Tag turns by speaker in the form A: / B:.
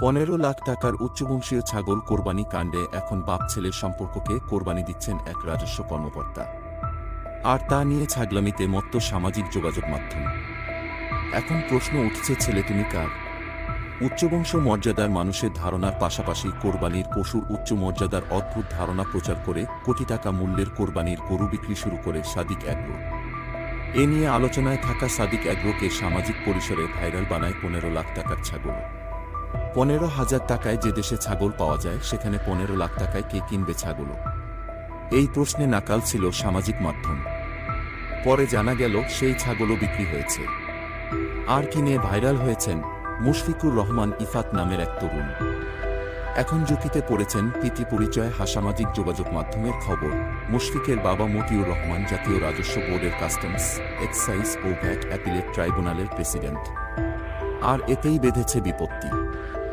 A: 15 লাখ টাকার উচ্চবংশীয় ছাগল কোরবানি কাণ্ডে এখন বাপ ছেলের সম্পর্ককে কোরবানি দিচ্ছেন এক রাজস্ব কর্মকর্তা। আর তা নিয়ে ছাগলামিতে মত্ত সামাজিক যোগাযোগ মাধ্যম। এখন প্রশ্ন উঠছে, ছেলে তুমি কার? উচ্চবংশ মর্যাদার মানুষের ধারণার পাশাপাশি কোরবানির পশুর উচ্চ মর্যাদার অদ্ভুত ধারণা প্রচার করে কোটি টাকা মূল্যের কোরবানির গরু বিক্রি শুরু করে সাদিক অ্যাগ্রো। এ নিয়ে আলোচনায় থাকা সাদিক অ্যাগ্রোকে সামাজিক পরিসরে ভাইরাল বানায় 15 লাখ টাকার ছাগল। 15,000 টাকায় যে দেশে ছাগল পাওয়া যায় সেখানে 15 লাখ টাকায় কে কিনবে ছাগল? এই প্রশ্নে নাকাল ছিল সামাজিক মাধ্যম। পরে জানা গেল সেই ছাগলও বিক্রি হয়েছে। আর কিনে ভাইরাল হয়েছেন মুশফিকুর রহমান ইফাত নামের এক তরুণ। এখন ঝুঁকিতে পড়েছেন পিতৃ পরিচয় সামাজিক যোগাযোগ মাধ্যমের খবর। মুশফিকের বাবা মতিউর রহমান জাতীয় রাজস্ব বোর্ডের কাস্টমস, এক্সাইজ ও ভ্যাট অ্যাপিলেট ট্রাইব্যুনালের প্রেসিডেন্ট। আর এতেই বেঁধেছে বিপত্তি।